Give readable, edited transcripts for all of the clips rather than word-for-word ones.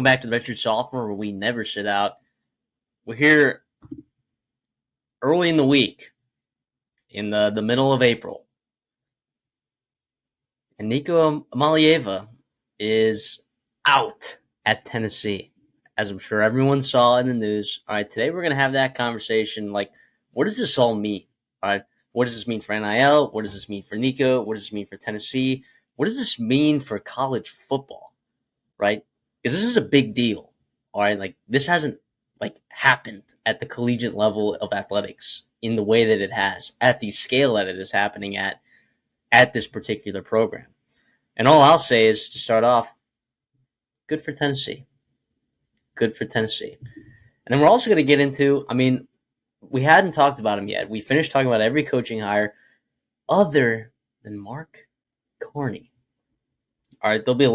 Welcome back to the Redshirt Sophomore, where we never sit out. We're here early in the week, in the middle of April. And Nico Iamaleava is out at Tennessee, as I'm sure everyone saw in the news. All right, today we're going to have that conversation. Like, what does this all mean? All right, what does this mean for NIL? What does this mean for Nico? What does this mean for Tennessee? What does this mean for college football? Right? Because this is a big deal. All right, like this hasn't happened at the collegiate level of athletics in the way that it has, at the scale that it is happening at this particular program. And all I'll say is, to start off, good for Tennessee. Good for Tennessee. And then we're also going to get into, we hadn't talked about him yet. We finished talking about every coaching hire other than Mark Carney. All right, there'll be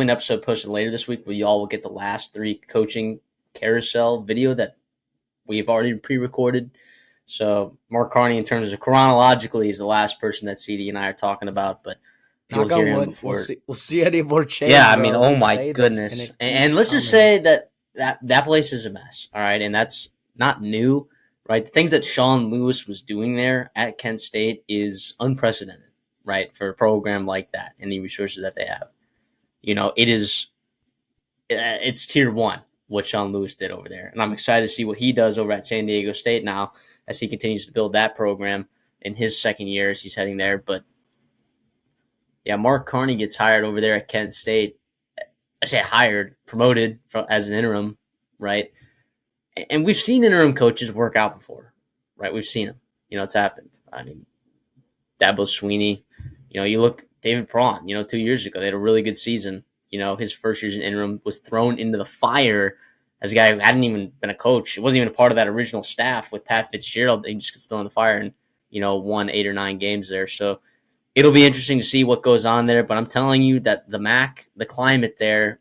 an episode posted later this week where y'all will get the last 3 coaching carousel video that we've already pre-recorded. So Mark Carney, in terms of chronologically, is the last person that CD and I are talking about, but you'll hear him before. We'll see any more change. Yeah, oh my goodness. And let's just say that place is a mess. All right, and that's not new, right? The things that Sean Lewis was doing there at Kent State is unprecedented, right, for a program like that and the resources that they have. It's tier 1 what Sean Lewis did over there. And I'm excited to see what he does over at San Diego State now as he continues to build that program in his second year as he's heading there. But yeah, Mark Carney gets hired over there at Kent State. I say hired, promoted as an interim, right? And we've seen interim coaches work out before, right? We've seen them. It's happened. Dabo Sweeney, you look, David Prawn, 2 years ago, they had a really good season. His first year as an interim was thrown into the fire as a guy who hadn't even been a coach. It wasn't even a part of that original staff with Pat Fitzgerald. He just gets thrown in the fire and, won 8 or 9 games there. So it'll be interesting to see what goes on there. But I'm telling you that the MAC, the climate there,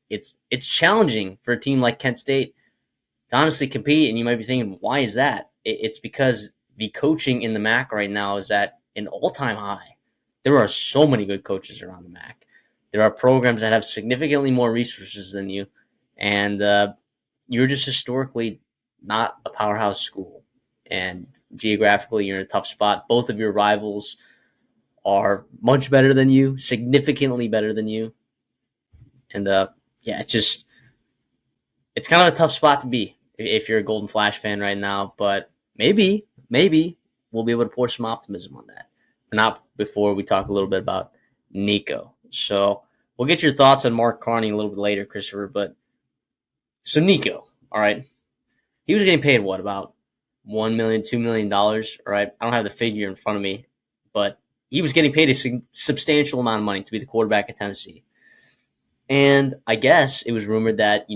it's challenging for a team like Kent State to honestly compete. And you might be thinking, why is that? It's because the coaching in the MAC right now is at an all-time high. There are so many good coaches around the MAC. There are programs that have significantly more resources than you, and you're just historically not a powerhouse school. And geographically, you're in a tough spot. Both of your rivals are much better than you, significantly better than you. And it's kind of a tough spot to be if you're a Golden Flash fan right now. But maybe we'll be able to pour some optimism on that. But not before we talk a little bit about Nico. So we'll get your thoughts on Mark Carney a little bit later, Christopher. But so Nico, all right, he was getting paid what, about $1 million, $2 million, all right? I don't have the figure in front of me, but he was getting paid a substantial amount of money to be the quarterback at Tennessee. And I guess it was rumored that,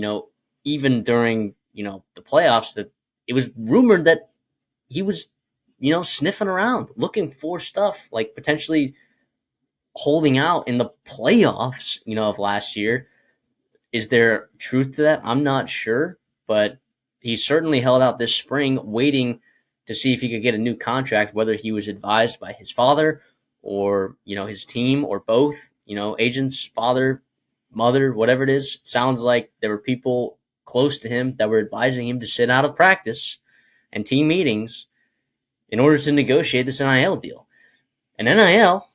even during, the playoffs, that it was rumored that he was, sniffing around, looking for stuff, like potentially holding out in the playoffs, of last year. Is there truth to that? I'm not sure, but he certainly held out this spring, waiting to see if he could get a new contract, whether he was advised by his father or, his team or both, agents, father, mother, whatever it is. It sounds like there were people close to him that were advising him to sit out of practice and team meetings in order to negotiate this NIL deal. And NIL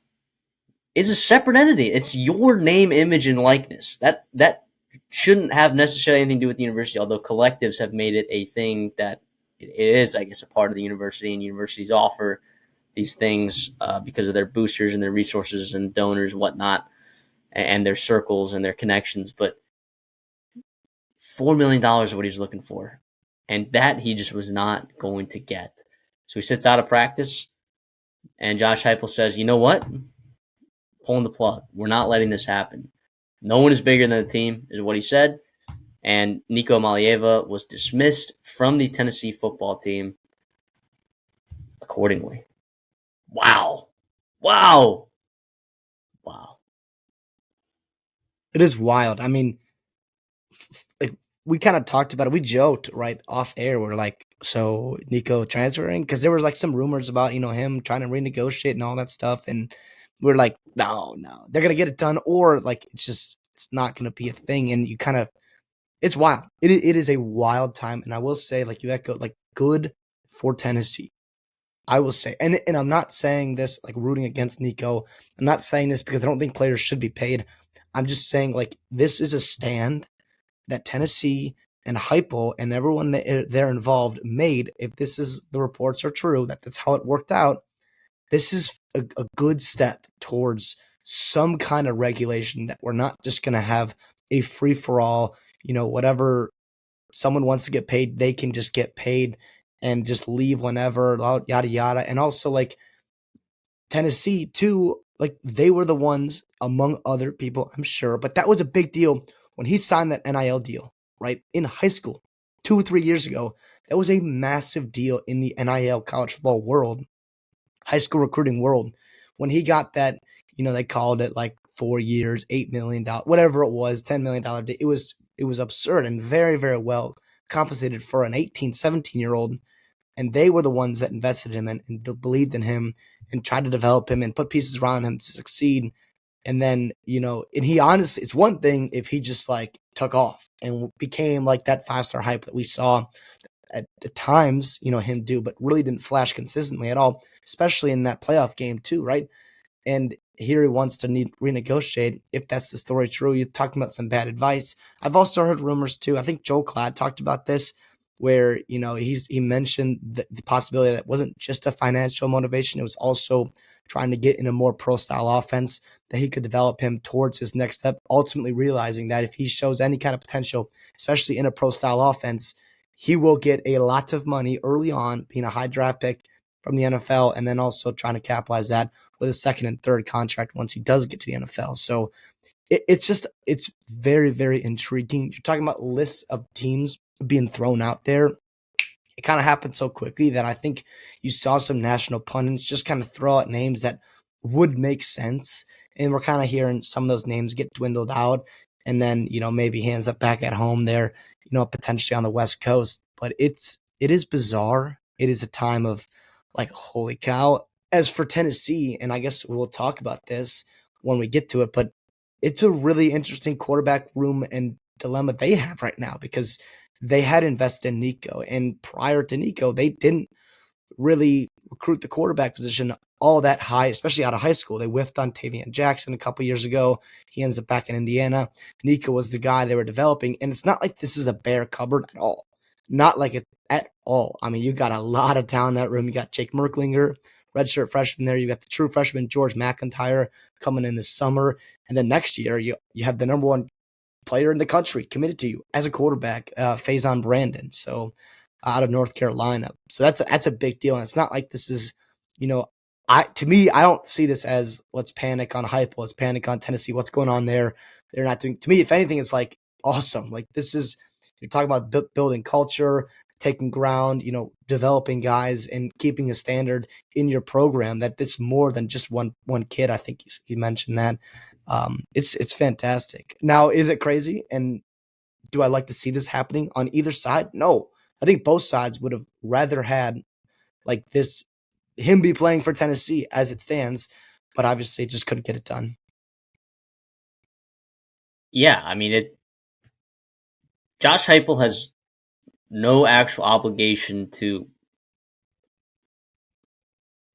is a separate entity. It's your name, image, and likeness. That shouldn't have necessarily anything to do with the university, although collectives have made it a thing that it is, I guess, a part of the university, and universities offer these things because of their boosters and their resources and donors and whatnot, and their circles and their connections. But $4 million is what he's looking for, and that he just was not going to get. So he sits out of practice, and Josh Heupel says, you know what? Pulling the plug. We're not letting this happen. No one is bigger than the team, is what he said. And Nico Iamaleava was dismissed from the Tennessee football team accordingly. Wow. It is wild. I mean, we kind of talked about it. We joked right off air. We're like, so Nico transferring? Because there was like some rumors about, him trying to renegotiate and all that stuff. And we're like, no, they're going to get it done. Or like, it's not going to be a thing. And you kind of It's wild. It is a wild time, and I will say, like you echoed, like good for Tennessee. I will say, and I'm not saying this like rooting against Nico. I'm not saying this because I don't think players should be paid. I'm just saying like this is a stand that Tennessee and Heupel and everyone that they're involved made. If this is the reports are true, that's how it worked out. This is a good step towards some kind of regulation that we're not just going to have a free for all. Whatever someone wants to get paid, they can just get paid and just leave whenever, yada yada. And also like Tennessee too, like they were the ones among other people, I'm sure, but that was a big deal when he signed that NIL deal, right? In high school, 2 or 3 years ago. That was a massive deal in the NIL college football world, high school recruiting world. When he got that, they called it like 4 years, $8 million, whatever it was, $10 million. It was absurd and very, very well compensated for an 18, 17-year-old. And they were the ones that invested in him and believed in him and tried to develop him and put pieces around him to succeed. And then, and he honestly, it's one thing if he just like took off and became like that 5-star hype that we saw at times, him do, but really didn't flash consistently at all, especially in that playoff game too, right? And here he wants to renegotiate. If that's the story true, you're talking about some bad advice. I've also heard rumors too. I think Joel Klatt talked about this, where he mentioned the possibility that it wasn't just a financial motivation; it was also trying to get in a more pro style offense that he could develop him towards his next step. Ultimately, realizing that if he shows any kind of potential, especially in a pro style offense, he will get a lot of money early on, being a high draft pick from the NFL, and then also trying to capitalize that with a second and third contract once he does get to the NFL. So it's very, very intriguing. You're talking about lists of teams being thrown out there. It kind of happened so quickly that I think you saw some national pundits just kind of throw out names that would make sense. And we're kind of hearing some of those names get dwindled out. And then, maybe he ends up back at home there, potentially on the West Coast. But it is bizarre. It is a time of like, holy cow. As for Tennessee, and I guess we'll talk about this when we get to it, but it's a really interesting quarterback room and dilemma they have right now because they had invested in Nico. And prior to Nico, they didn't really recruit the quarterback position all that high, especially out of high school. They whiffed on Tavian Jackson a couple years ago. He ends up back in Indiana. Nico was the guy they were developing. And it's not like this is a bare cupboard at all. Not like it at all. I mean, you got a lot of talent in that room. You got Jake Merklinger, redshirt freshman there. You got the true freshman, George McIntyre, coming in this summer. And then next year, you have the number one player in the country committed to you as a quarterback, Faison Brandon. So out of North Carolina. So that's a big deal. And it's not like this is, to me, I don't see this as let's panic on Heupel, let's panic on Tennessee. What's going on there? They're not doing. To me, if anything, it's like awesome. Like this is you're talking about building culture, taking ground, developing guys and keeping a standard in your program. That it's more than just one kid. I think he mentioned that. It's fantastic. Now, is it crazy? And do I like to see this happening on either side? No. I think both sides would have rather had like this him be playing for Tennessee as it stands, but obviously just couldn't get it done. Yeah, I mean Josh Heupel has no actual obligation to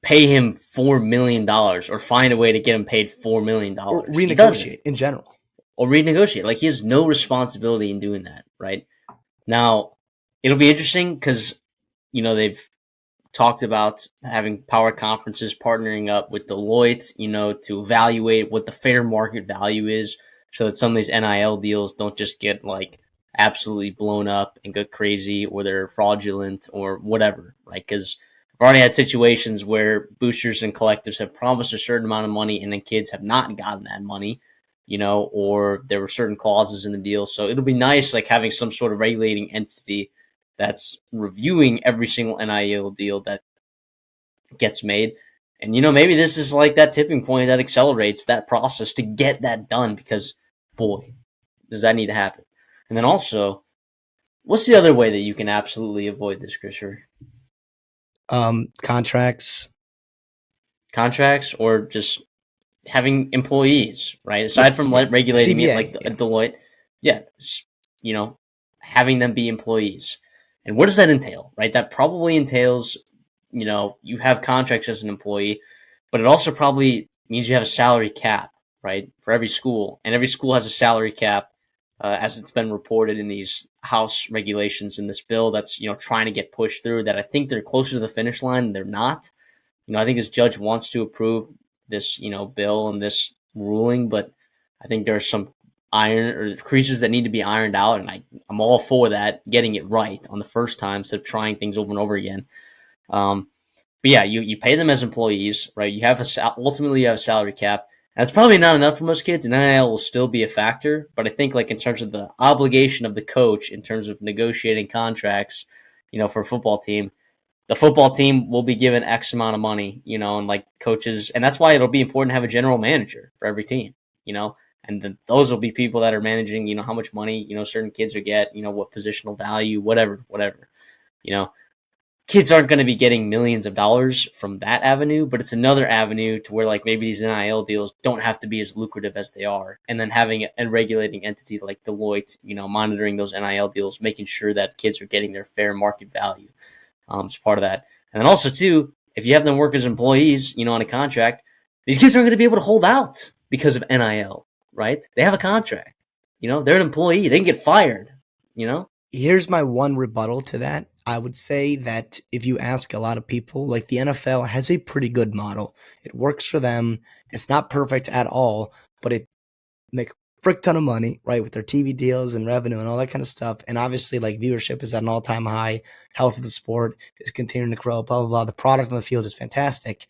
pay him $4 million or find a way to get him paid $4 million. Or renegotiate in general. Or renegotiate. Like he has no responsibility in doing that, right? Now, it'll be interesting because they've talked about having power conferences partnering up with Deloitte, to evaluate what the fair market value is so that some of these NIL deals don't just get like absolutely blown up and go crazy or they're fraudulent or whatever, right? Because I've already had situations where boosters and collectives have promised a certain amount of money and then kids have not gotten that money, or there were certain clauses in the deal. So it'll be nice like having some sort of regulating entity that's reviewing every single NIL deal that gets made. And, maybe this is like that tipping point that accelerates that process to get that done because, boy, does that need to happen. And then also, what's the other way that you can absolutely avoid this, Christopher? Contracts or just having employees, right? Aside from regulating CBA, it like Deloitte. Yeah. having them be employees. And what does that entail, right? That probably entails, you have contracts as an employee, but it also probably means you have a salary cap, right, for every school. And every school has a salary cap, as it's been reported in these House regulations in this bill that's, trying to get pushed through, that I think they're closer to the finish line. They're not. I think this judge wants to approve this, bill and this ruling, but I think there's some iron or creases that need to be ironed out, and I'm all for that, getting it right on the first time instead of trying things over and over again. But yeah, you pay them as employees, right? Ultimately you have a salary cap. That's probably not enough for most kids, and NIL will still be a factor. But I think, like, in terms of the obligation of the coach, in terms of negotiating contracts, for a football team, the football team will be given X amount of money, and like coaches, and that's why it'll be important to have a general manager for every team, and those will be people that are managing, how much money, certain kids will get, what positional value, whatever, you know, kids aren't going to be getting millions of dollars from that avenue, but it's another avenue to where, like, maybe these NIL deals don't have to be as lucrative as they are. And then having a regulating entity like Deloitte, monitoring those NIL deals, making sure that kids are getting their fair market value, is part of that. And then also, too, if you have them work as employees, on a contract, these kids aren't going to be able to hold out because of NIL, right? They have a contract. They're an employee. They can get fired, Here's my one rebuttal to that. I would say that if you ask a lot of people, like, the NFL has a pretty good model. It works for them. It's not perfect at all, but it make a frick ton of money, right, with their TV deals and revenue and all that kind of stuff. And obviously, like, viewership is at an all-time high. Health of the sport is continuing to grow, blah, blah, blah. The product on the field is fantastic.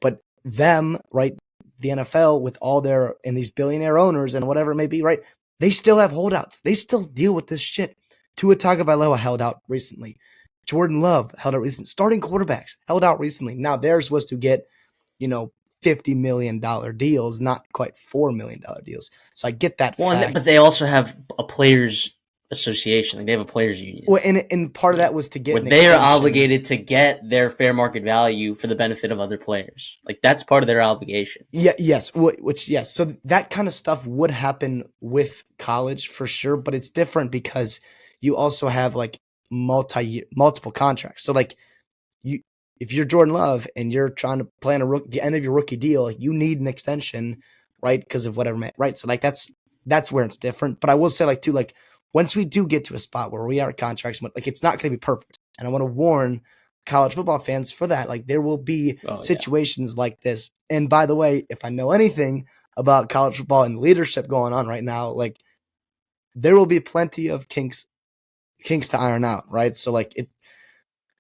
But them, right, the NFL with all their, and these billionaire owners and whatever it may be, right, they still have holdouts. They still deal with this shit. Tua Tagovailoa held out recently. Jordan Love held out recently. Starting quarterbacks held out recently. Now theirs was to get, $50 million deals, not quite $4 million deals. So I get that fact. But they also have a players association. Like, they have a players union. Well, and part of that was to get where they are obligated to get their fair market value for the benefit of other players. Like, that's part of their obligation. Yeah, yes, yes. So that kind of stuff would happen with college for sure, but it's different because you also have, like, multiple contracts. So, like, if you're Jordan Love and you're trying to plan the end of your rookie deal, you need an extension, right? Because of whatever, right? So, like, that's where it's different. But I will say, like, too, like, once we do get to a spot where we are at contracts, like, it's not going to be perfect. And I want to warn college football fans for that. Like, there will be situations like this. And by the way, if I know anything about college football and leadership going on right now, like, there will be plenty of kinks to iron out, right? So, like,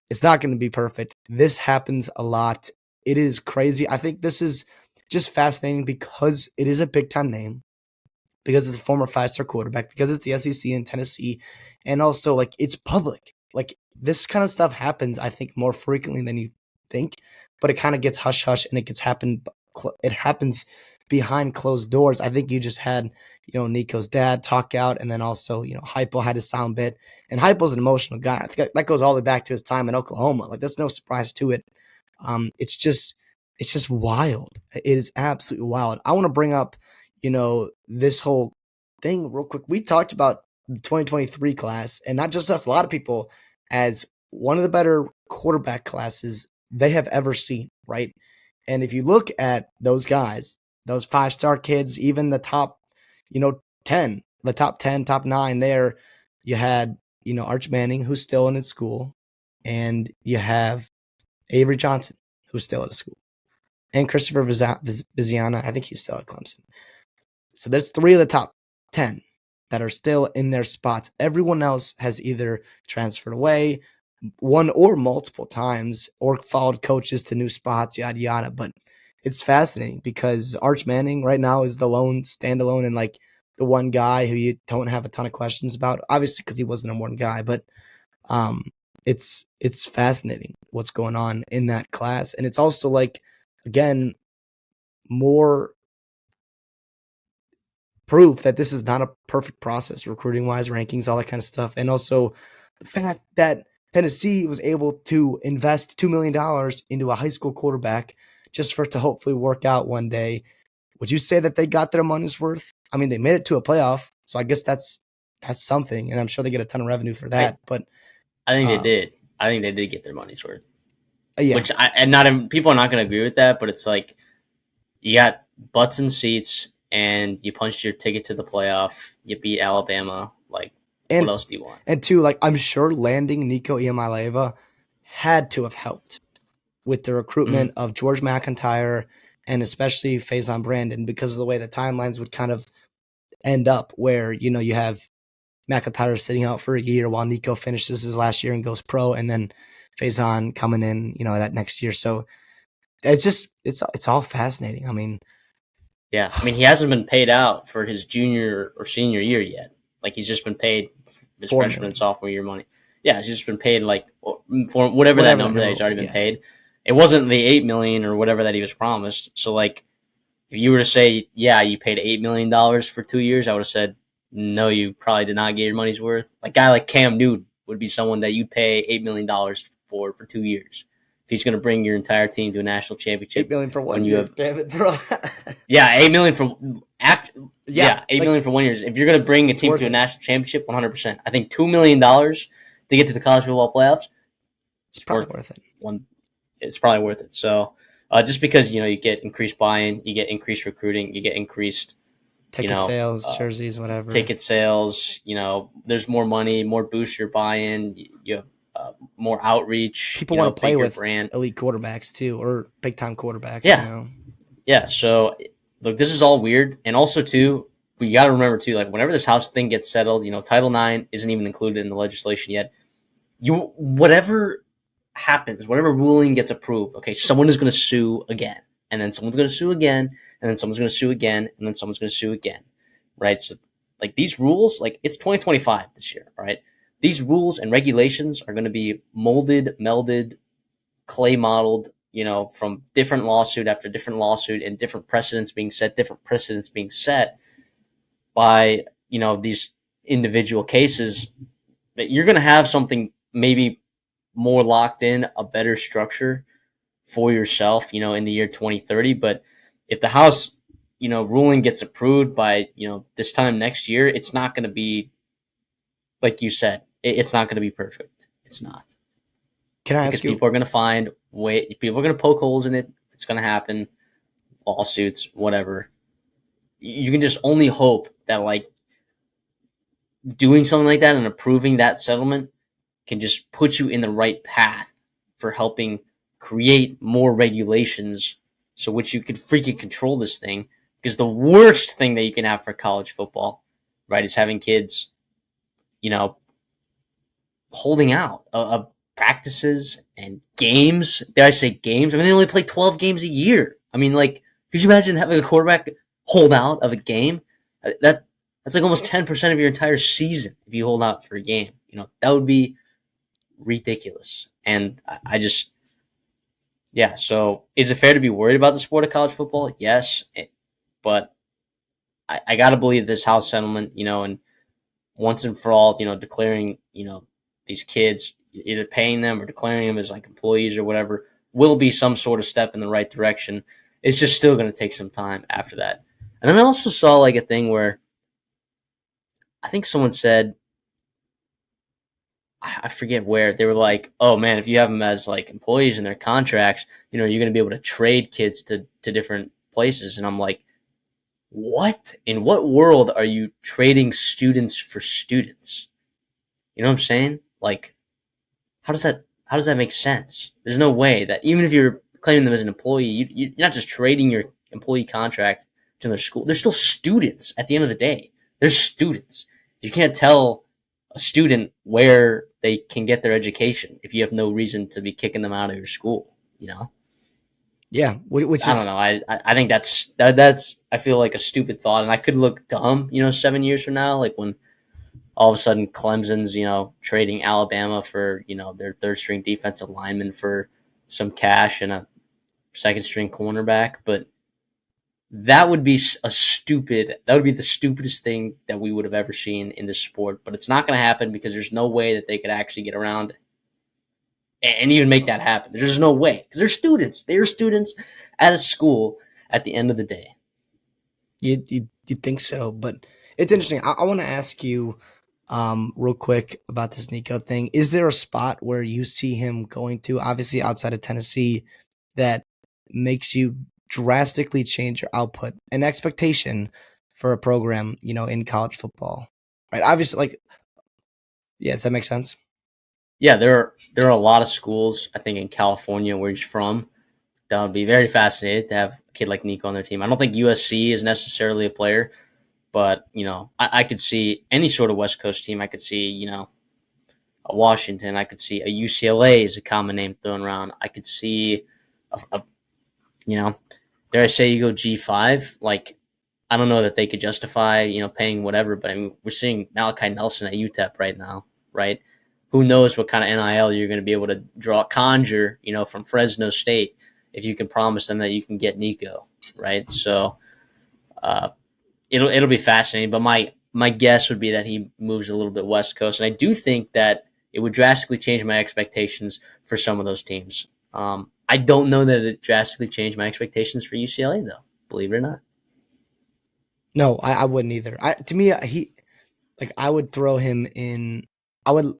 it's not going to be perfect. This happens a lot. It is crazy. I think this is just fascinating because it is a big time name, because it's a former 5-star quarterback, because it's the SEC in Tennessee, and also, like, it's public. Like, this kind of stuff happens, I think, more frequently than you think, but it kind of gets hush hush, and it happens behind closed doors. I think you just had, Nico's dad talk out, and then also, Hypo had his sound bit, and Hypo's an emotional guy. I think that goes all the way back to his time in Oklahoma. Like, that's no surprise to it. It's just wild. It is absolutely wild. I want to bring up, this whole thing real quick. We talked about the 2023 class, and not just us, a lot of people, as one of the better quarterback classes they have ever seen, right? And if you look at those guys, those 5-star kids, even the top, 10, the top 10, top 9 there, you had, Arch Manning, who's still in his school, and you have Avery Johnson, who's still at a school, and Christopher Viziana, I think he's still at Clemson. So there's 3 of the top 10 that are still in their spots. Everyone else has either transferred away one or multiple times or followed coaches to new spots, yada, yada. But it's fascinating because Arch Manning right now is the lone standalone and, like, the one guy who you don't have a ton of questions about, obviously, because he wasn't a one guy. But it's fascinating what's going on in that class. And it's also, like, again, more proof that this is not a perfect process, recruiting wise, rankings, all that kind of stuff. And also the fact that Tennessee was able to invest $2 million into a high school quarterback just for it to hopefully work out one day. Would you say that they got their money's worth? I mean, they made it to a playoff, so I guess that's that's something, and I'm sure they get a ton of revenue for I that. But I think they um, did. I think they did get their money's worth. yeah, Which and not people are not going to agree with that, but it's like you got butts and seats, and you punched your ticket to the playoff. You beat Alabama. Like, what and else do you want? and two, like I'm sure landing Nico Iamaleava had to have helped with the recruitment Mm-hmm. of George McIntyre and especially Faison Brandon because of the way the timelines would kind of end up, where you have McIntyre sitting out for a year while Nico finishes his last year and goes pro, and then Faison coming in, that next year. So it's all fascinating. I mean, Yeah, I mean he hasn't been paid out for his junior or senior year yet. Like he's just been paid his 4 million, freshman and sophomore year money. Yeah, he's just been paid like for whatever that whatever that number that number he's was. already been Yes, paid. It wasn't the 8 million or whatever that he was promised. So like, if you were to say, yeah, you paid $8 million for 2 years, I would have said, no, you probably did not get your money's worth. Like a guy like Cam Newton would be someone that you'd pay $8 million for 2 years. If he's going to bring your entire team to a national 8 million championship, for one when you year. have Damn it, bro. yeah, 8 million for Yeah, eight like million for 1 year. If you're going to bring a it's team worth to a it. national championship, 100%. I think $2 million to get to the college football playoffs, It's it's probably worth it. worth it. It's probably worth it. So, just because you get increased buy-in, you get increased recruiting, you get increased you Ticket know sales, uh, jerseys, whatever. ticket sales. There's more money, more boost your buy-in. You have more outreach. People want to play Bigger with brand. elite quarterbacks too, or big time quarterbacks. Yeah, yeah. So look, this is all weird, and also too, we got to remember too, like whenever this house thing gets settled, Title IX isn't even included in the legislation yet. Whatever happens, whatever ruling gets approved, okay, someone is going to sue again, and then someone's going to sue again, and then someone's going to sue again, and then someone's going to sue again, right? So, like these rules, like it's 2025 this year, right? These rules and regulations are going to be molded, melded, clay modeled, from different lawsuit after different lawsuit, and different precedents being set by these individual cases. That you're going to have something maybe more locked in, a better structure for yourself, in the year 2030. But if the House, ruling gets approved by, this time next year, it's not going to be, like you said, it's not going to be perfect. It's not. Can I Because ask you? people are going to find people are going to poke holes in it. It's going to happen. Lawsuits, whatever. You can just only hope that, like, doing something like that and approving that settlement can just put you in the right path for helping create more regulations so which you could freaking control this thing. Because the worst thing that you can have for college football, right, is having kids, you know, holding out of practices and games. Did I say games? I mean, they only play 12 games a year. I mean, like, could you imagine having a quarterback hold out of a game? That's like almost 10% of your entire season if you hold out for a game. That would be ridiculous. And I just, yeah. So is it fair to be worried about the sport of college football? Yes. But I got to believe this House settlement, and once and for all, declaring, these kids, either paying them or declaring them as like employees or whatever, will be some sort of step in the right direction. It's just still going to take some time after that. And then I also saw like a thing where I think someone said, I forget where, they were like, oh man, if you have them as like employees in their contracts, you're going to be able to trade kids to different places. And I'm like, what? In what world are you trading students for students? You know what I'm saying? Like, how does that make sense? There's no way that, even if you're claiming them as an employee, you're not just trading your employee contract to their school. They're still students at the end of the day. They're students. You can't tell a student where they can get their education if you have no reason to be kicking them out of your school. Yeah, which I don't is know. I think that's I feel like a stupid thought, and I could look dumb, 7 years from now, like when all of a sudden Clemson's, trading Alabama for, their third string defensive lineman for some cash and a second string cornerback. But that would be that would be the stupidest thing that we would have ever seen in this sport. But it's not going to happen because there's no way that they could actually get around and even make that happen. There's no way because they're students. They're students at a school at the end of the day. you think so, but it's interesting. I want to ask you. real quick about this Nico thing. Is there a spot where you see him going to, obviously outside of Tennessee, that makes you drastically change your output and expectation for a program, in college football? Right. Obviously, yeah, does that make sense? Yeah, there are a lot of schools, I think, in California where he's from that would be very fascinated to have a kid like Nico on their team. I don't think USC is necessarily a player, but I could see any sort of West Coast team. I could see a Washington. I could see a UCLA is a common name thrown around. I could see a you know dare I say you go G5. Like I don't know that they could justify paying whatever, but I mean we're seeing Malachi Nelson at UTEP right now, right? Who knows what kind of NIL you're going to be able to conjure, from Fresno State if you can promise them that you can get Nico, right? So uh, it'll be fascinating. But my guess would be that he moves a little bit West Coast, and I do think that it would drastically change my expectations for some of those teams. I don't know that it drastically changed my expectations for UCLA though. Believe it or not. No, I wouldn't either. To me, I would throw him in. I would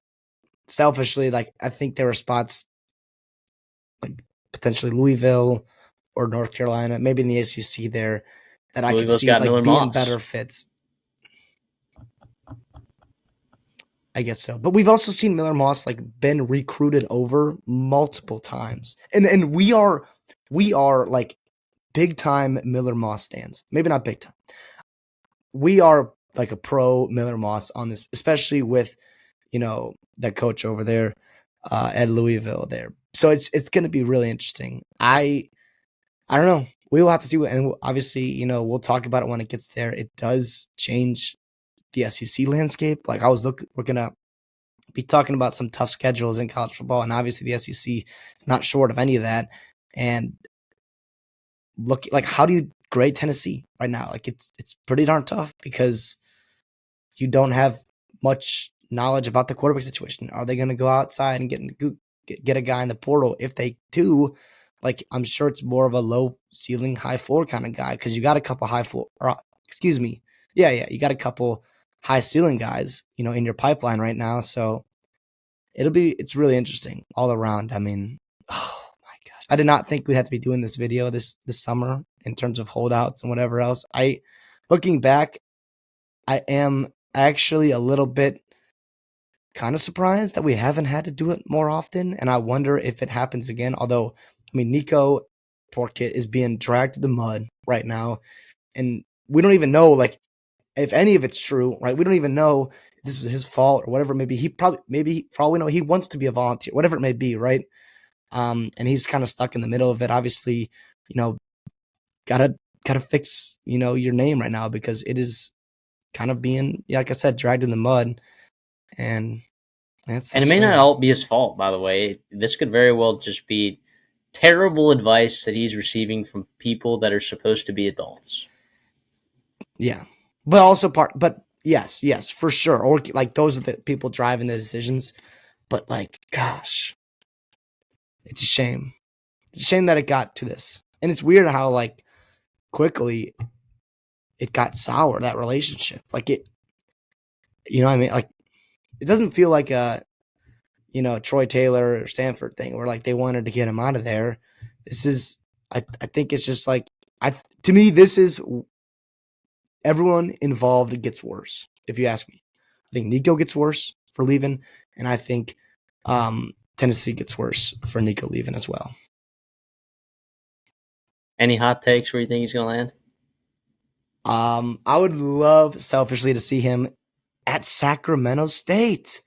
selfishly, I think there are spots like potentially Louisville or North Carolina, maybe in the ACC there, that I could Louisville's see got Miller being better Moss. fits. I guess so. But we've also seen Miller Moss been recruited over multiple times. And we are like big time Miller Moss stands. Maybe not big time. We are like a pro Miller Moss on this, especially with, that coach over there at Louisville there. So it's going to be really interesting. I don't know. We will have to see, and obviously, we'll talk about it when it gets there. It does change the SEC landscape. We're gonna be talking about some tough schedules in college football, and obviously the SEC is not short of any of that. And look, how do you grade Tennessee right now? It's pretty darn tough because you don't have much knowledge about the quarterback situation. Are they going to go outside and get a guy in the portal? If they do, I'm sure it's more of a low ceiling, high floor kind of guy because you got a couple high floor. Excuse me, yeah, you got a couple high ceiling guys, in your pipeline right now. So it's really interesting all around. I mean, oh my gosh, I did not think we'd have to be doing this video this summer in terms of holdouts and whatever else. Looking back, I am actually a little bit kind of surprised that we haven't had to do it more often. And I wonder if it happens again. Although, I mean, Nico, poor kid, is being dragged to the mud right now. And we don't even know, if any of it's true, right? We don't even know if this is his fault or whatever. Maybe for all we know, he wants to be a volunteer, whatever it may be, right? And he's kind of stuck in the middle of it. Obviously, gotta fix, your name right now because it is kind of being, like I said, dragged in the mud. And that's And it may not all be his fault, by the way. This could very well just be terrible advice that he's receiving from people that are supposed to be adults. Yeah. But yes, for sure. Or those are the people driving the decisions. But gosh, it's a shame. It's a shame that it got to this. And it's weird how quickly it got sour, that relationship. You know what I mean? It doesn't feel like a, Troy Taylor or Stanford thing where they wanted to get him out of there. This is, I think it's just to me, this is everyone involved gets worse. If you ask me, I think Nico gets worse for leaving. And I think Tennessee gets worse for Nico leaving as well. Any hot takes where you think he's going to land? I would love selfishly to see him at Sacramento State.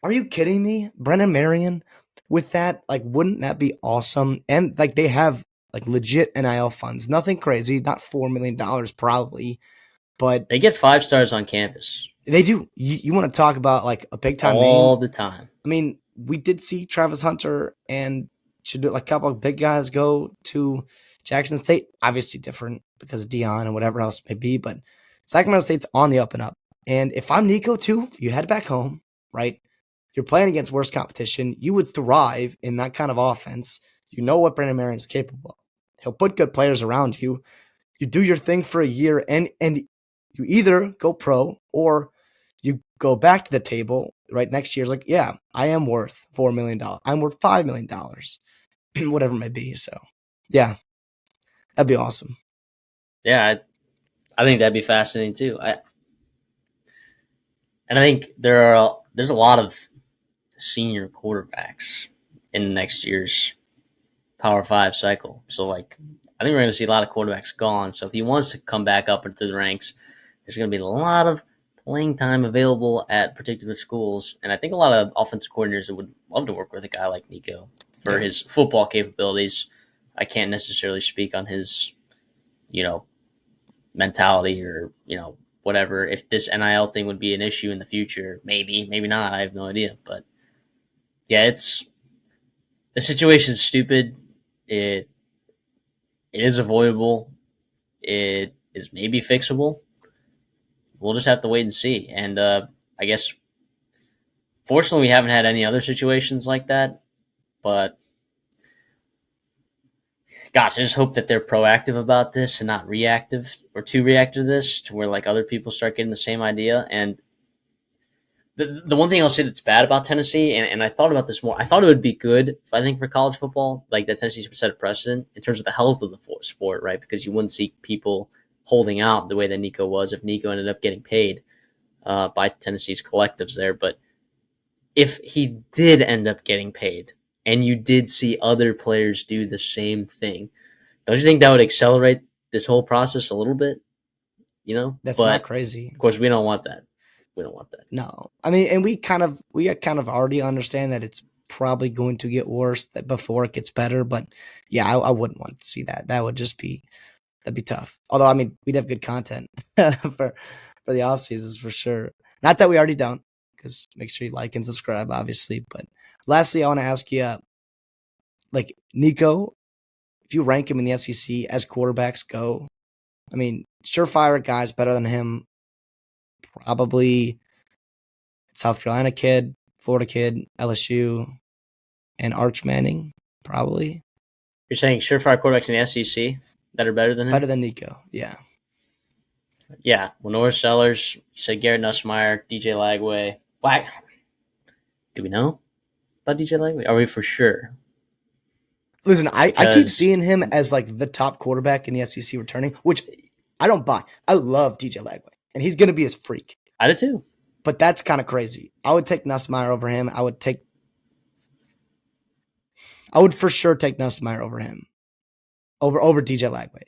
Are you kidding me? Brennan Marion with that, wouldn't that be awesome? And they have legit NIL funds, nothing crazy, not $4 million probably, but they get 5 stars on campus. They do. You want to talk about a big time name all the time. I mean, we did see Travis Hunter and a couple of big guys go to Jackson State. Obviously different because of Dion and whatever else may be, but Sacramento State's on the up and up. And if I'm Nico too, if you head back home, right? You're playing against worse competition. You would thrive in that kind of offense. You know what Brandon Marion is capable of. He'll put good players around you. You do your thing for a year, and you either go pro or you go back to the table right next year. It's like, yeah, I am worth $4 million. I'm worth $5 million, whatever it may be. So, yeah, that'd be awesome. Yeah, I think that'd be fascinating too. And I think there's a lot of senior quarterbacks in next year's Power Five cycle. So like, I think we're going to see a lot of quarterbacks gone. So if he wants to come back up into the ranks, there's going to be a lot of playing time available at particular schools, and I think a lot of offensive coordinators would love to work with a guy like Nico for his football capabilities. I can't necessarily speak on his, mentality or whatever. If this NIL thing would be an issue in the future, maybe, maybe not. I have no idea, but yeah, the situation's stupid. It is avoidable. It is maybe fixable. We'll just have to wait and see. And I guess, fortunately, we haven't had any other situations like that. But gosh, I just hope that they're proactive about this and not reactive or too reactive to this, to where like other people start getting the same idea. And the one thing I'll say that's bad about Tennessee, and I thought about this more, I thought it would be good, I think, for college football, like that Tennessee set a precedent in terms of the health of the sport, right? Because you wouldn't see people holding out the way that Nico was if Nico ended up getting paid by Tennessee's collectives there. But if he did end up getting paid and you did see other players do the same thing, don't you think that would accelerate this whole process a little bit? That's But not crazy. of course, we don't want that. We don't want that. No, I mean, and we kind of already understand that it's probably going to get worse before it gets better. But yeah, I wouldn't want to see that. That'd be tough. Although, I mean, we'd have good content for the off seasons for sure. Not that we already don't, because make sure you like and subscribe, obviously. But lastly, I want to ask you, like Nico, if you rank him in the SEC as quarterbacks go, I mean, surefire guys better than him, probably South Carolina kid, Florida kid, LSU, and Arch Manning, probably. You're saying surefire quarterbacks in the SEC that are better than him? Better than Nico, yeah. Yeah, Lenore Sellers, you said Garrett Nussmeier, DJ Lagway. Why? Do we know about DJ Lagway? Are we for sure? Listen, I keep seeing him as like the top quarterback in the SEC returning, which I don't buy. I love DJ Lagway, and he's going to be his freak. I do too. But that's kind of crazy. I would take Nussmeier over him. I would for sure take Nussmeier over him, over DJ Lagway.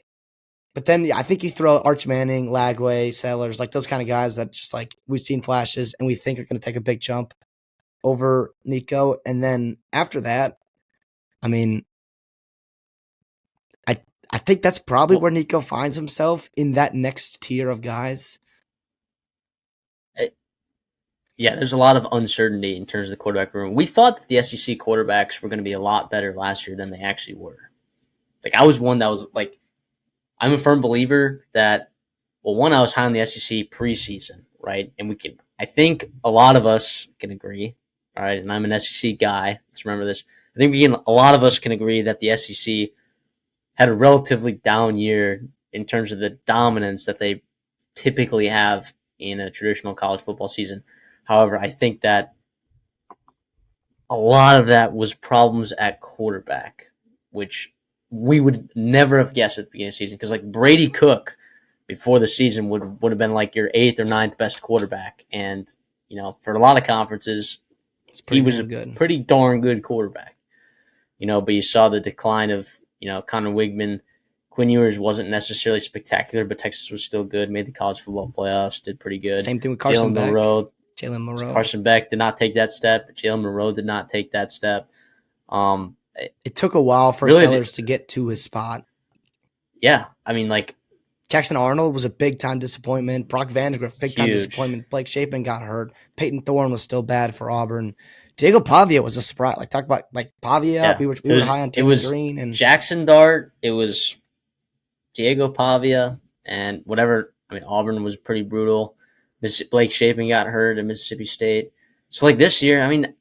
But then I think you throw Arch Manning, Lagway, Sellers, like those kind of guys that just like we've seen flashes and we think are going to take a big jump over Nico. And then after that, I mean, I think that's probably where Nico finds himself in that next tier of guys. Yeah, there's a lot of uncertainty in terms of the quarterback room. We thought that the SEC quarterbacks were going to be a lot better last year than they actually were. Like, I was one that was like, I'm a firm believer that, well, one, I was high on the SEC preseason, right? And I think a lot of us can agree, all right? And I'm an SEC guy. Let's remember this. I think a lot of us can agree that the SEC had a relatively down year in terms of the dominance that they typically have in a traditional college football season. However, I think that a lot of that was problems at quarterback, which we would never have guessed at the beginning of the season. Because like Brady Cook before the season would have been like your 8th or 9th best quarterback. And, for a lot of conferences, he was a pretty darn good quarterback. But you saw the decline of, Connor Wigman. Quinn Ewers wasn't necessarily spectacular, but Texas was still good, made the college football playoffs, did pretty good. Same thing with Carson Beck. Jalen Moreau. Carson Beck did not take that step. Jalen Moreau did not take that step. It took a while for Sellers to get to his spot. Yeah. I mean, like, Jackson Arnold was a big-time disappointment. Brock Vandegrift, big-time disappointment. Blake Shapen got hurt. Peyton Thorne was still bad for Auburn. Diego Pavia was a surprise. Like, talk about, like, Pavia. Yeah. We were high on Taylor Green. And Jackson Dart. It was Diego Pavia and whatever. I mean, Auburn was pretty brutal. Blake Shapen got hurt at Mississippi State. So, like, this year, I mean,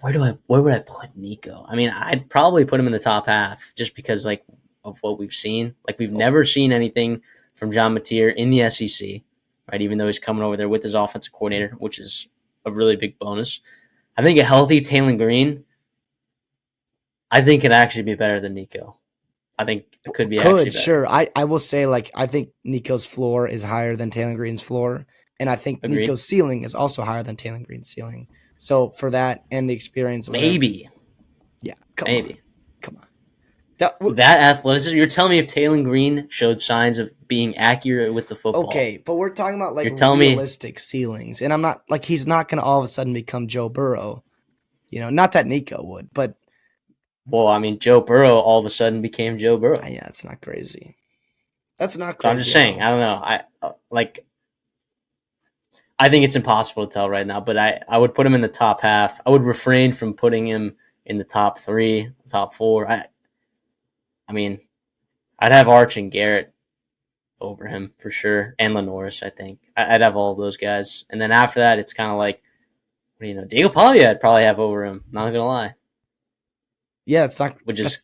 where would I put Nico? I mean, I'd probably put him in the top half just because, like, of what we've seen. Like, we've never seen anything from John Mateer in the SEC, right? Even though he's coming over there with his offensive coordinator, which is a really big bonus. I think a healthy Taylor Green, I think can actually be better than Nico. I think it could be actually better. Sure. I will say, like, I think Nico's floor is higher than Taylor Green's floor. And I think Agreed. Nico's ceiling is also higher than Taylor Green's ceiling. So for that and the experience, Maybe. Yeah. Come Maybe. on. That athleticism, you're telling me if Taylor Green showed signs of being accurate with the football. Okay, but we're talking about like You're telling realistic ceilings. And I'm not like, he's not going to all of a sudden become Joe Burrow. Not that Nico would, but. Well, I mean, Joe Burrow all of a sudden became Joe Burrow. Yeah, it's not crazy. That's not crazy. So I'm just saying, I don't know. I think it's impossible to tell right now, but I would put him in the top half. I would refrain from putting him in the top 3, top 4. I mean, I'd have Arch and Garrett over him for sure, and Lenoris, I think. I'd have all of those guys. And then after that, it's kind of like, Diego Pavia I'd probably have over him, not going to lie. Yeah, it's not. Which is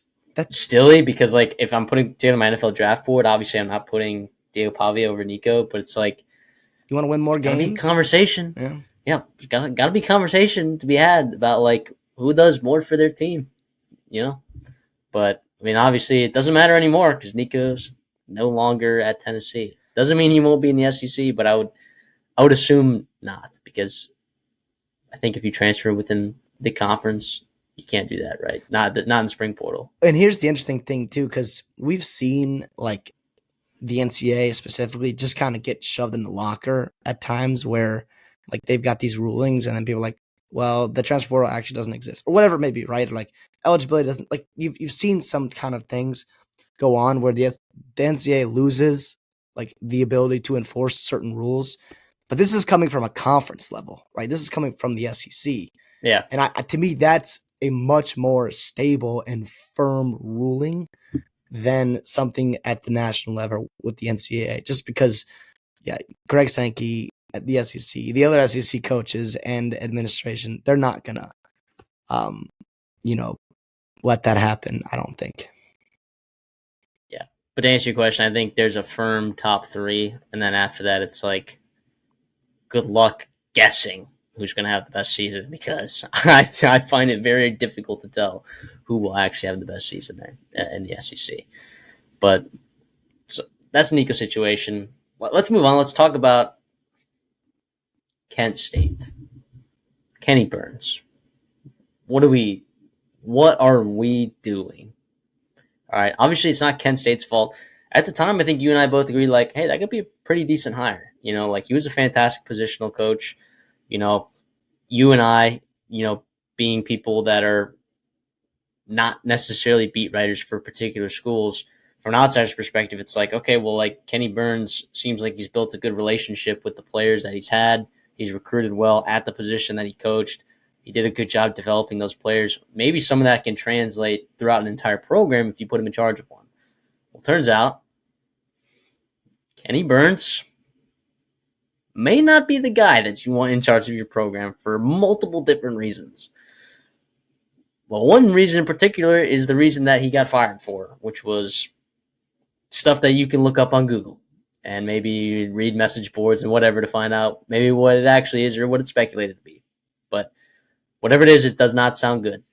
silly because, like, if I'm putting together my NFL draft board, obviously I'm not putting Diego Pavia over Nico, but it's like, you want to win more games? Gotta be conversation. Yeah, there's gotta be conversation to be had about, like, who does more for their team, But, I mean, obviously it doesn't matter anymore because Nico's no longer at Tennessee. Doesn't mean he won't be in the SEC, but I would assume not, because I think if you transfer within the conference, you can't do that, right? Not in spring portal. And here's the interesting thing too, because we've seen like the NCAA specifically just kind of get shoved in the locker at times where like they've got these rulings and then people are like, well, the transfer portal actually doesn't exist or whatever it may be, right? Or like eligibility doesn't, like you've seen some kind of things go on where the NCAA loses like the ability to enforce certain rules. But this is coming from a conference level, right? This is coming from the SEC. Yeah. And to me, that's a much more stable and firm ruling than something at the national level with the NCAA. Just because, Greg Sankey at the SEC, the other SEC coaches and administration, they're not going to, let that happen, I don't think. Yeah. But to answer your question, I think there's a firm top 3. And then after that, it's like, good luck guessing who's going to have the best season, because I find it very difficult to tell who will actually have the best season there in the SEC. But so that's Nico's situation. Let's move on. Let's talk about Kent State. Kenni Burns. What are we doing? All right. Obviously, it's not Kent State's fault. At the time, I think you and I both agreed, like, hey, that could be a pretty decent hire. Like, he was a fantastic positional coach. You and I, being people that are not necessarily beat writers for particular schools, from an outsider's perspective, it's like, okay, well, like, Kenni Burns seems like he's built a good relationship with the players that he's had. He's recruited well at the position that he coached. He did a good job developing those players. Maybe some of that can translate throughout an entire program if you put him in charge of one. Well, turns out Kenni Burns may not be the guy that you want in charge of your program for multiple different reasons. Well, one reason in particular is the reason that he got fired for, which was stuff that you can look up on Google and maybe read message boards and whatever to find out maybe what it actually is or what it's speculated to be. But whatever it is, it does not sound good.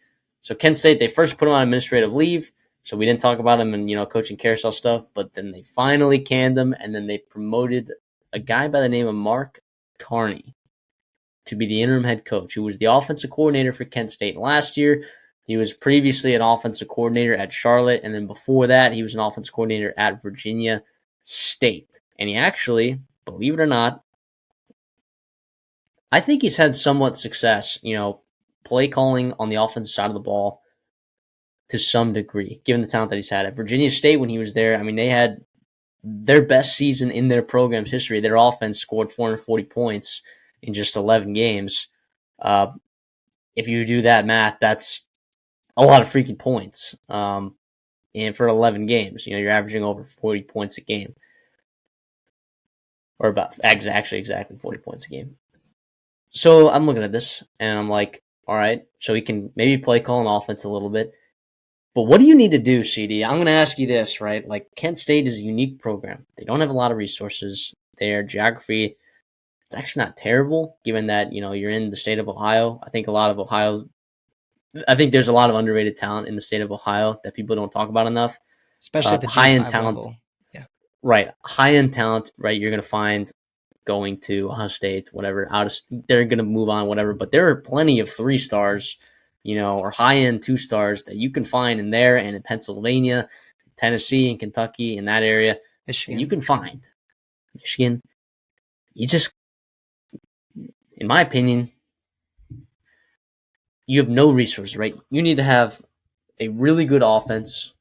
So Kent State, they first put him on administrative leave, so we didn't talk about him in coaching carousel stuff, but then they finally canned him, and then they promoted a guy by the name of Mark Carney to be the interim head coach, who was the offensive coordinator for Kent State last year. He was previously an offensive coordinator at Charlotte, and then before that, he was an offensive coordinator at Virginia State. And he actually, believe it or not, I think he's had somewhat success, play calling on the offensive side of the ball to some degree, given the talent that he's had. At Virginia State, when he was there, I mean, they had their best season in their program's history. Their offense scored 440 points in just 11 games. If you do that math, that's a lot of freaking points. And for 11 games, you're averaging over 40 points a game. Or about exactly 40 points a game. So I'm looking at this, and I'm like, all right, so he can maybe play call an offense a little bit. But what do you need to do, CD? I'm going to ask you this, right? Like, Kent State is a unique program. They don't have a lot of resources. Their geography it's actually not terrible given that, you're in the state of Ohio. I think there's a lot of underrated talent in the state of Ohio that people don't talk about enough. especially at the High end G5 talent, level. Yeah. right? High end talent, right? You're going to find going to Ohio State, whatever. They're going to move on, whatever. But there are plenty of 3 stars, or high end 2 stars that you can find in there and in Pennsylvania, Tennessee, and Kentucky in that area that you Michigan. can find. Michigan, you just, in my opinion, you have no resources, right? You need to have a really good offense,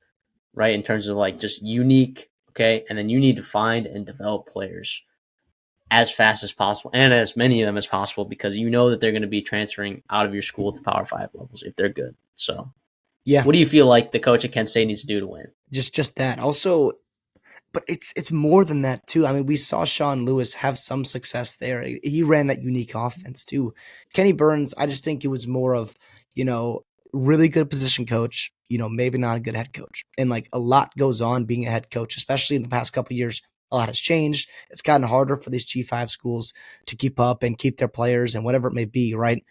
right? In terms of like just unique, okay, and then you need to find and develop players as fast as possible and as many of them as possible because you know that they're going to be transferring out of your school to Power 5 levels if they're good. So, Yeah. what do you feel like the coach at Kent State needs to do to win? Just that. Also, but it's more than that too. I mean, we saw Sean Lewis have some success there. He ran that unique offense too. Kenny Burns, I just think it was more of, you know, really good position coach, maybe not a good head coach. And like a lot goes on being a head coach, especially in the past couple of years. A lot has changed. It's gotten harder for these G5 schools to keep up and keep their players and whatever it may be, right?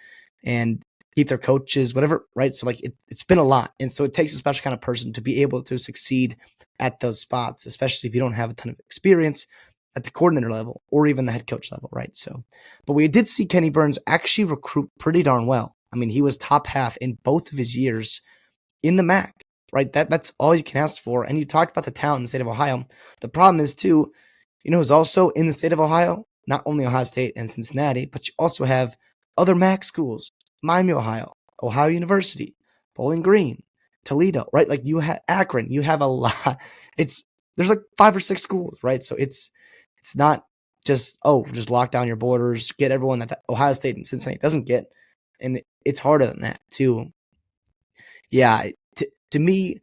And keep their coaches, whatever, right? So like it's been a lot. And so it takes a special kind of person to be able to succeed at those spots, especially if you don't have a ton of experience at the coordinator level or even the head coach level, right? So, but we did see Kenni Burns actually recruit pretty darn well. I mean, he was top half in both of his years in the MAC, right? That's all you can ask for. And you talked about the talent in the state of Ohio. The problem is too, who's also in the state of Ohio, not only Ohio State and Cincinnati, but you also have other MAC schools, Miami, Ohio, Ohio University, Bowling Green, Toledo, right? Like you have Akron, you have a lot. There's like 5 or 6 schools, right? So it's not just just lock down your borders, get everyone that Ohio State and Cincinnati doesn't get, and it's harder than that too. Yeah, to me,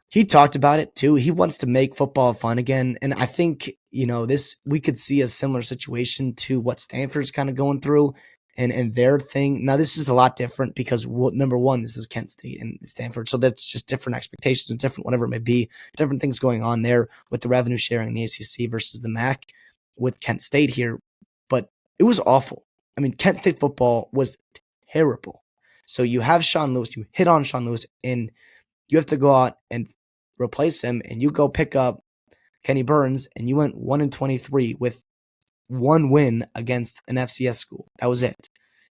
he talked about it too. He wants to make football fun again, and I think this we could see a similar situation to what Stanford's kind of going through, and their thing. Now this is a lot different because number one, this is Kent State and Stanford, so that's just different expectations and different whatever it may be, different things going on there with the revenue sharing in the ACC versus the MAC with Kent State here. But it was awful. I mean, Kent State football was terrible. So you have Sean Lewis, you hit on Sean Lewis, and you have to go out and replace him, and you go pick up Kenni Burns, and you went 1-23 with 1 win against an FCS school. That was it.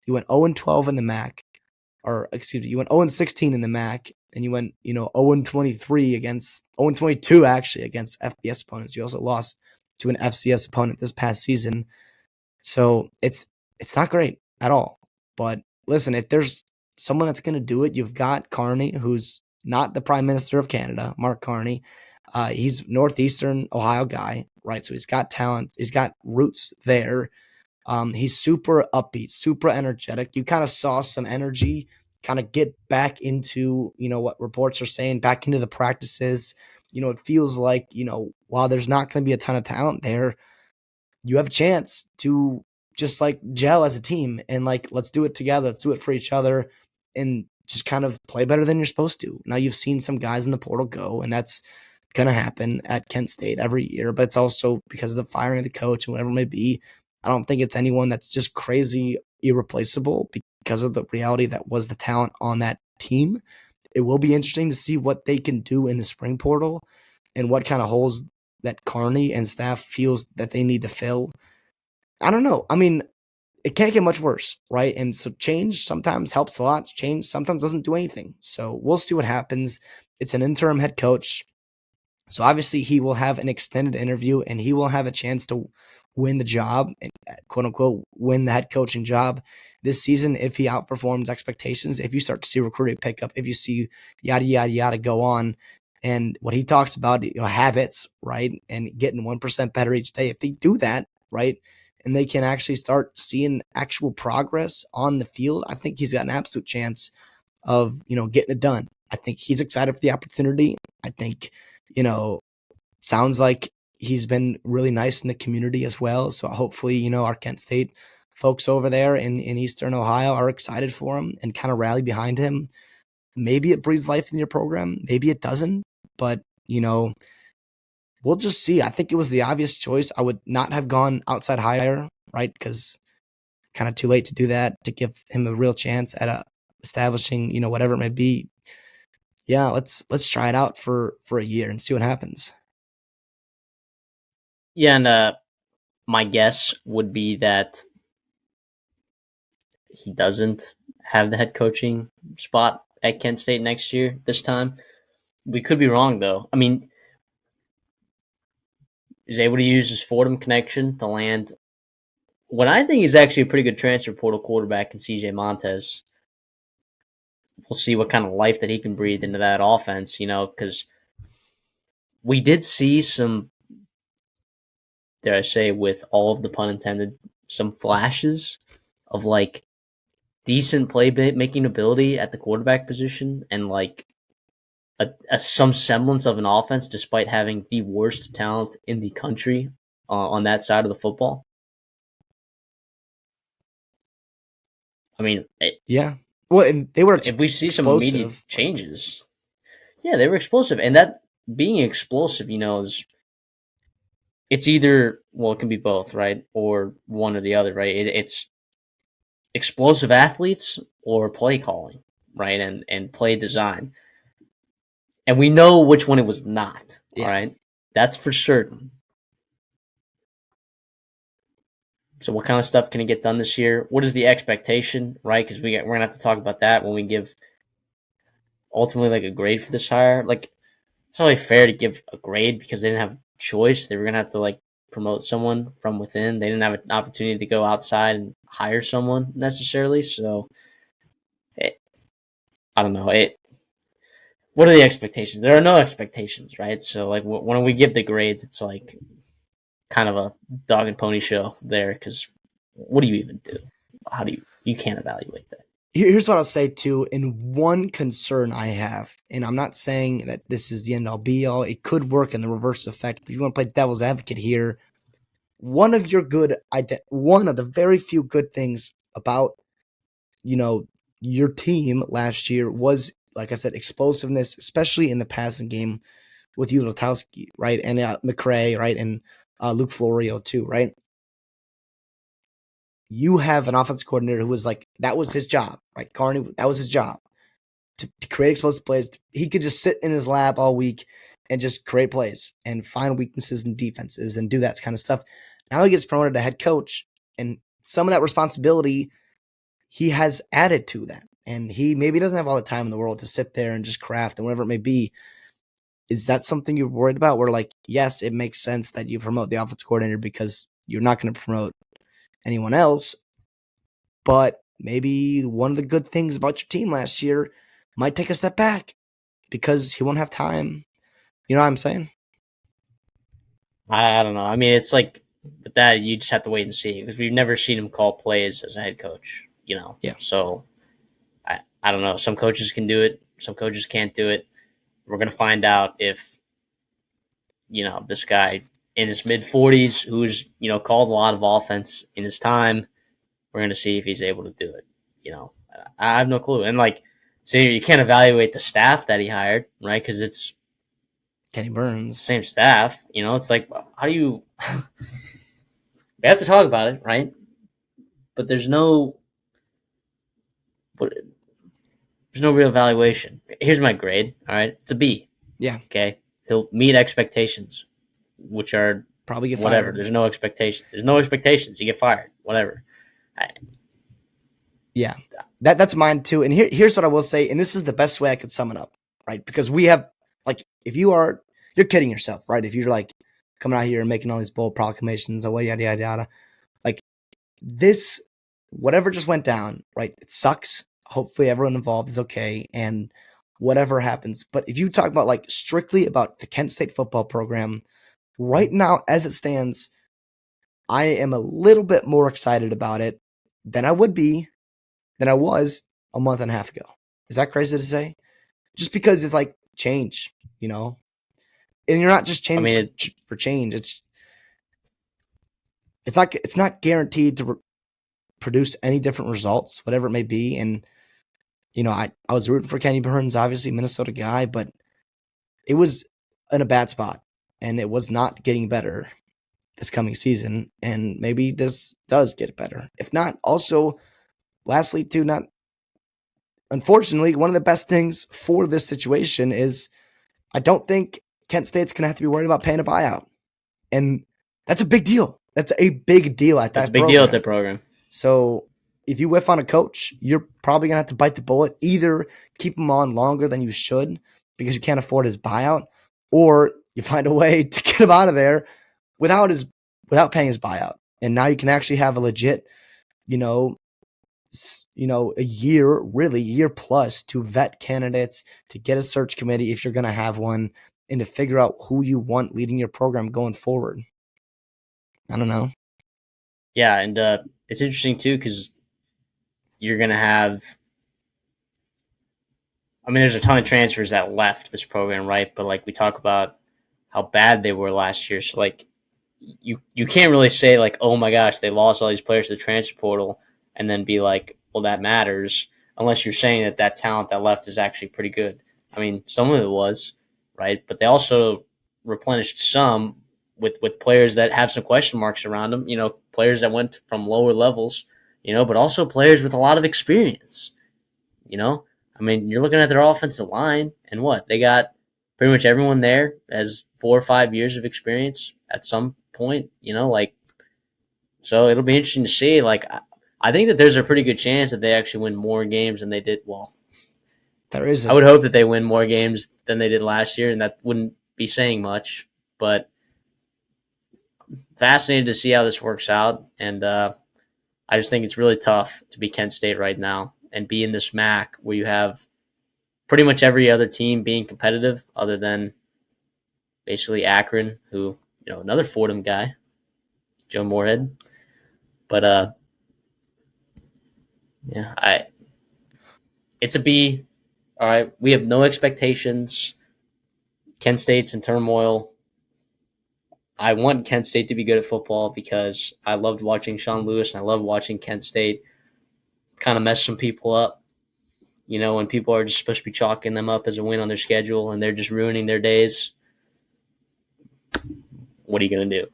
You went 0-12 in the MAC, or excuse me, you went 0-16 in the MAC, and you went 0-23 against 0-22 actually against FBS opponents. You also lost to an FCS opponent this past season, so it's not great at all. But listen, if there's someone that's going to do it, you've got Carney, who's not the Prime Minister of Canada, Mark Carney. He's Northeastern Ohio guy, right? So he's got talent. He's got roots there. He's super upbeat, super energetic. You kind of saw some energy kind of get back into, what reports are saying, back into the practices. It feels like, while there's not going to be a ton of talent there, you have a chance to just like gel as a team and like, let's do it together. Let's do it for each other and just kind of play better than you're supposed to. Now you've seen some guys in the portal go, and that's going to happen at Kent State every year, but it's also because of the firing of the coach and whatever it may be. I don't think it's anyone that's just crazy irreplaceable because of the reality that was the talent on that team. It will be interesting to see what they can do in the spring portal and what kind of holes that Carney and staff feels that they need to fill. I don't know. I mean, it can't get much worse, right? And so change sometimes helps a lot. Change sometimes doesn't do anything. So we'll see what happens. It's an interim head coach. So obviously he will have an extended interview and he will have a chance to win the job and quote unquote win the head coaching job this season if he outperforms expectations, if you start to see recruiting pick up, if you see yada, yada, yada go on. And what he talks about, habits, right? And getting 1% better each day. If they do that, right? And they can actually start seeing actual progress on the field, I think he's got an absolute chance of, getting it done. I think he's excited for the opportunity. I think, sounds like he's been really nice in the community as well. So hopefully, our Kent State folks over there in Eastern Ohio are excited for him and kind of rally behind him. Maybe it breathes life in your program. Maybe it doesn't. But, we'll just see. I think it was the obvious choice. I would not have gone outside hire, right? Because kind of too late to do that, to give him a real chance at establishing, whatever it may be. Yeah, let's try it out for a year and see what happens. Yeah, and my guess would be that he doesn't have the head coaching spot at Kent State next year. This time, we could be wrong though. I mean, he's able to use his Fordham connection to land what I think is actually a pretty good transfer portal quarterback in CJ Montez. We'll see what kind of life that he can breathe into that offense, because we did see some, dare I say, with all of the pun intended, some flashes of like decent play making ability at the quarterback position and like some semblance of an offense despite having the worst talent in the country on that side of the football. I mean, yeah. Well, and they were if we see some explosive. immediate changes, yeah, they were explosive, and that being explosive, is it's either it can be both, right, or one or the other, right? It's explosive athletes or play calling, right, and play design, and we know which one it was not. Yeah. All right, that's for certain. So what kind of stuff can he get done this year? What is the expectation, right? Because we're gonna have to talk about that when we give ultimately like a grade for this hire. Like it's not really fair to give a grade because they didn't have a choice. They were gonna have to like promote someone from within. They didn't have an opportunity to go outside and hire someone necessarily. So I don't know. What are the expectations? There are no expectations, right? So like when we give the grades, it's like kind of a dog and pony show there because what do you even do? How do you can't evaluate that? Here's what I'll say too. And one concern I have, and I'm not saying that this is the end all be all. It could work in the reverse effect. But if you want to play devil's advocate here, one of the very few good things about your team last year was, like I said, explosiveness, especially in the passing game with Ulatowski, right, and McCray, right, and Luke Florio too, right. You have an offensive coordinator who was like, that was his job, right? Carney, that was his job to create explosive plays. He could just sit in his lab all week and just create plays and find weaknesses in defenses and do that kind of stuff. Now he gets promoted to head coach, and some of that responsibility he has added to that. And he maybe doesn't have all the time in the world to sit there and just craft and whatever it may be. Is that something you're worried about? Where like, yes, it makes sense that you promote the offensive coordinator because you're not going to promote anyone else, but maybe one of the good things about your team last year might take a step back because he won't have time. You know what I'm saying? I don't know. I mean, it's like with that, you just have to wait and see because we've never seen him call plays as a head coach. Yeah. So I don't know. Some coaches can do it. Some coaches can't do it. We're gonna find out if this guy in his mid 40s who's called a lot of offense in his time. We're gonna see if he's able to do it. I have no clue. And like, so you can't evaluate the staff that he hired, right? Because it's Kenni Burns, same staff. It's like, how do you? We have to talk about it, right? But there's no real evaluation. Here's my grade. All right, it's a B. Yeah. Okay, he'll meet expectations, which are probably get whatever. fired. There's no expectation. There's no expectations. You get fired. Whatever. Yeah, that's mine too. And here's what I will say, and this is the best way I could sum it up, right? Because we have, like, if you're kidding yourself, right? If you're like coming out here and making all these bold proclamations, oh, yada yada yada, like this, whatever just went down, right? It sucks. Hopefully, everyone involved is okay, and whatever happens. But if you talk about like strictly about the Kent State football program right now, as it stands, I am a little bit more excited about it than I was a month and a half ago. Is that crazy to say? Just because it's like change, and you're not just changing for change. It's not guaranteed to produce any different results, whatever it may be. And I was rooting for Kenni Burns, obviously Minnesota guy, but it was in a bad spot, and it was not getting better this coming season, and maybe this does get better. If not, also, lastly, too, not unfortunately, one of the best things for this situation is I don't think Kent State's going to have to be worried about paying a buyout. And that's a big deal. That's a big deal at That's that a big deal at the program. So if you whiff on a coach, you're probably going to have to bite the bullet. Either keep him on longer than you should because you can't afford his buyout, or you find a way to get him out of there without paying his buyout. And now you can actually have a legit, a year plus to vet candidates, to get a search committee if you're going to have one, and to figure out who you want leading your program going forward. I don't know. Yeah, and it's interesting too because you're going to have. I mean, there's a ton of transfers that left this program, right? But like we talk about how bad they were last year, so like you can't really say like, oh my gosh, they lost all these players to the transfer portal, and then be like, well, that matters, unless you're saying that talent that left is actually pretty good. I mean, some of it was, right, but they also replenished some with players that have some question marks around them. Players that went from lower levels, but also players with a lot of experience. I mean, you're looking at their offensive line, and what they got. Pretty much everyone there has 4 or 5 years of experience at some point, so it'll be interesting to see. Like, I think that there's a pretty good chance that they actually win more games than they did. Well, I would hope that they win more games than they did last year, and that wouldn't be saying much. But fascinated to see how this works out, and I just think it's really tough to be Kent State right now and be in this MAC where you have pretty much every other team being competitive, other than basically Akron, who another Fordham guy, Joe Moorhead. But yeah, it's a B. All right, we have no expectations. Kent State's in turmoil. I want Kent State to be good at football because I loved watching Sean Lewis and I love watching Kent State kind of mess some people up. When people are just supposed to be chalking them up as a win on their schedule and they're just ruining their days. What are you going to do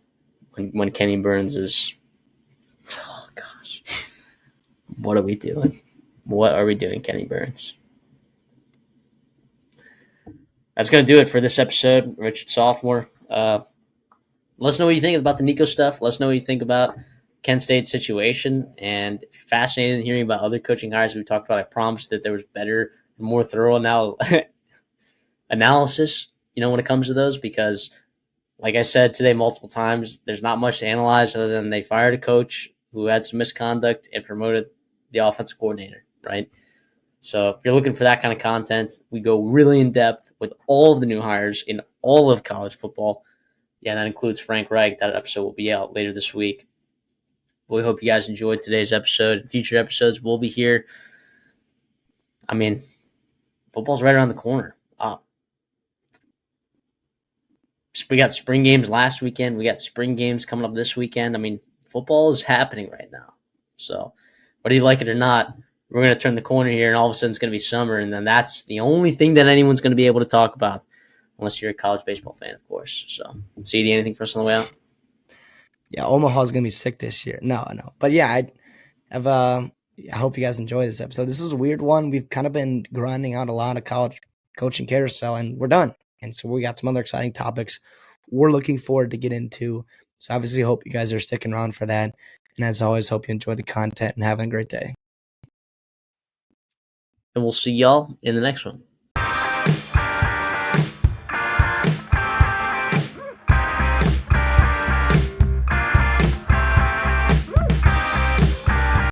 when Kenni Burns is? Oh gosh, what are we doing? What are we doing, Kenni Burns? That's going to do it for this episode, Redshirt Sophomore. Let us know what you think about the Nico stuff. Let us know what you think about Kent State's situation. And if you're fascinated in hearing about other coaching hires we talked about, I promise that there was better and more thorough analysis, when it comes to those, because like I said today multiple times, there's not much to analyze other than they fired a coach who had some misconduct and promoted the offensive coordinator, right? So if you're looking for that kind of content, we go really in depth with all of the new hires in all of college football. Yeah, that includes Frank Reich. That episode will be out later this week. But we hope you guys enjoyed today's episode. Future episodes will be here. I mean, football's right around the corner. We got spring games last weekend. We got spring games coming up this weekend. I mean, football is happening right now. So whether you like it or not, we're going to turn the corner here, and all of a sudden it's going to be summer, and then that's the only thing that anyone's going to be able to talk about, unless you're a college baseball fan, of course. So, CD, anything for us on the way out? Yeah, Omaha's going to be sick this year. No. But yeah, I hope you guys enjoy this episode. This is a weird one. We've kind of been grinding out a lot of college coaching carousel, and we're done. And so we got some other exciting topics we're looking forward to get into. So obviously hope you guys are sticking around for that. And as always, hope you enjoy the content and having a great day. And we'll see y'all in the next one.